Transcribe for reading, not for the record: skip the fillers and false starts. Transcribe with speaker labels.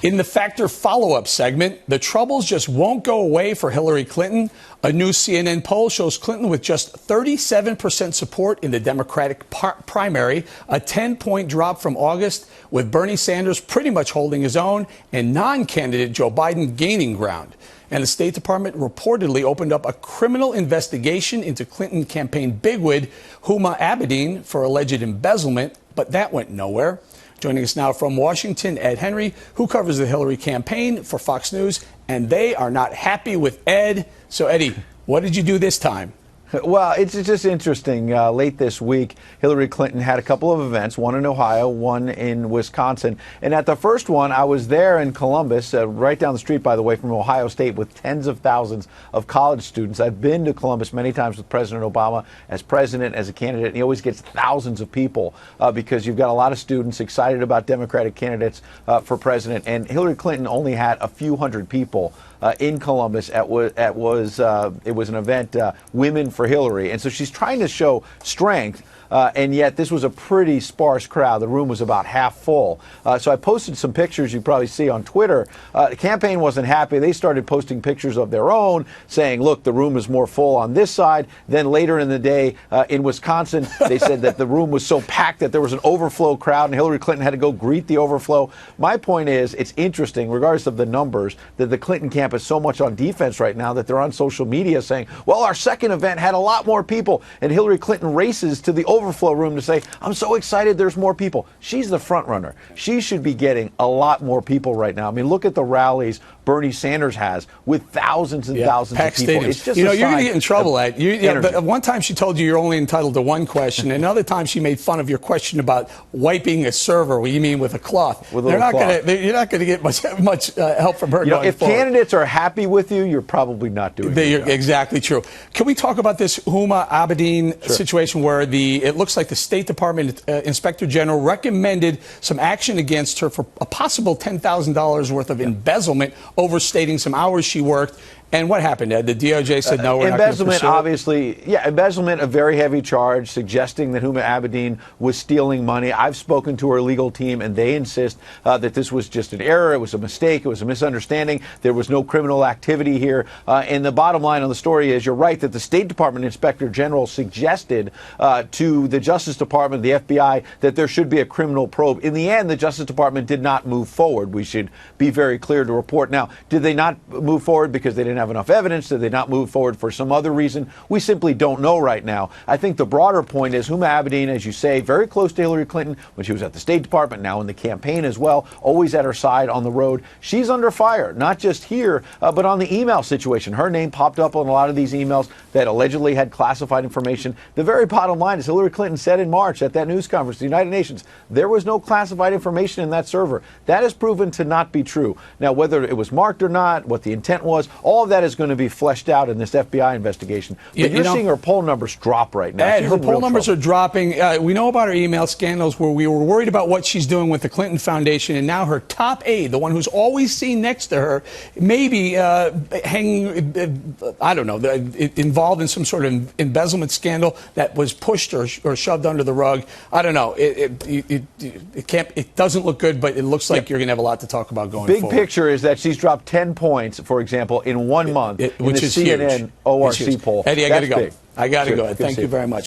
Speaker 1: In the Factor follow-up segment, the troubles just won't go away for Hillary Clinton. A new CNN poll shows Clinton with just 37% support in the Democratic primary, a 10-point drop from August, with Bernie Sanders pretty much holding his own and non-candidate Joe Biden gaining ground. And the State Department reportedly opened up a criminal investigation into Clinton campaign bigwig Huma Abedin for alleged embezzlement, but that went nowhere. Joining us now from Washington, Ed Henry, who covers the Hillary campaign for Fox News, and they are not happy with Ed. So, Eddie, what did you do this time?
Speaker 2: Well, it's just interesting. Late this week, Hillary Clinton had a couple of events, one in Ohio, one in Wisconsin. And at the first one, I was there in Columbus, right down the street, by the way, from Ohio State, with tens of thousands of college students. I've been to Columbus many times with President Obama as president, as a candidate, and he always gets thousands of people because you've got a lot of students excited about Democratic candidates for president. And Hillary Clinton only had a few hundred people in Columbus. It was an event, Women for Hillary. And so she's trying to show strength. And yet this was a pretty sparse crowd. The room was about half full. So I posted some pictures you probably see on Twitter. The campaign wasn't happy. They started posting pictures of their own, saying, look, the room is more full on this side. Then later in the day in Wisconsin, they said that the room was so packed that there was an overflow crowd and Hillary Clinton had to go greet the overflow. My point is, it's interesting, regardless of the numbers, that the Clinton camp is so much on defense right now that they're on social media saying, well, our second event had a lot more people. And Hillary Clinton races to the overflow room to say, I'm so excited there's more people. She's the front runner. She should be getting a lot more people right now. I mean, look at the rallies Bernie Sanders has with thousands and thousands of people.
Speaker 1: Stadiums.
Speaker 2: It's just
Speaker 1: you're going to get in trouble at one time she told you you're only entitled to one question. Another time she made fun of your question about wiping a server. What do you mean with a cloth?
Speaker 2: You're not going
Speaker 1: to get much help from her.
Speaker 2: If candidates are happy with you, you're probably not doing it.
Speaker 1: Exactly true. Can we talk about this Huma Abedin situation where it looks like the State Department Inspector General recommended some action against her for a possible $10,000 worth of embezzlement, overstating some hours she worked. And what happened, Ed? The DOJ said no, we're
Speaker 2: embezzlement,
Speaker 1: not
Speaker 2: obviously, embezzlement, a very heavy charge, suggesting that Huma Abedin was stealing money. I've spoken to her legal team, and they insist that this was just an error. It was a mistake. It was a misunderstanding. There was no criminal activity here. And the bottom line of the story is, you're right that the State Department Inspector General suggested to the Justice Department, the FBI, that there should be a criminal probe. In the end, the Justice Department did not move forward. We should be very clear to report. Now, did they not move forward because they didn't have enough evidence? Did they not move forward for some other reason? We simply don't know right now. I think the broader point is Huma Abedin, as you say, very close to Hillary Clinton when she was at the State Department, now in the campaign as well, always at her side on the road. She's under fire, not just here, but on the email situation. Her name popped up on a lot of these emails that allegedly had classified information. The very bottom line is Hillary Clinton said in March at that news conference, the United Nations, there was no classified information in that server. That is proven to not be true. Now, whether it was marked or not, what the intent was, all of that is going to be fleshed out in this FBI investigation. But you're seeing her poll numbers drop right now.
Speaker 1: Ed, her poll numbers are dropping. We know about her email scandals where we were worried about what she's doing with the Clinton Foundation, and now her top aide, the one who's always seen next to her, maybe hanging, I don't know, involved in some sort of embezzlement scandal that was pushed or shoved under the rug. I don't know. It doesn't look good, but it looks like you're going to have a lot to talk about going forward.
Speaker 2: Big picture is that she's dropped 10 points, for example, in 1 month.
Speaker 1: Which is
Speaker 2: CNN
Speaker 1: huge.
Speaker 2: ORC poll.
Speaker 1: Eddie, I got to go.
Speaker 2: Big.
Speaker 1: I got to go. Thank you very much.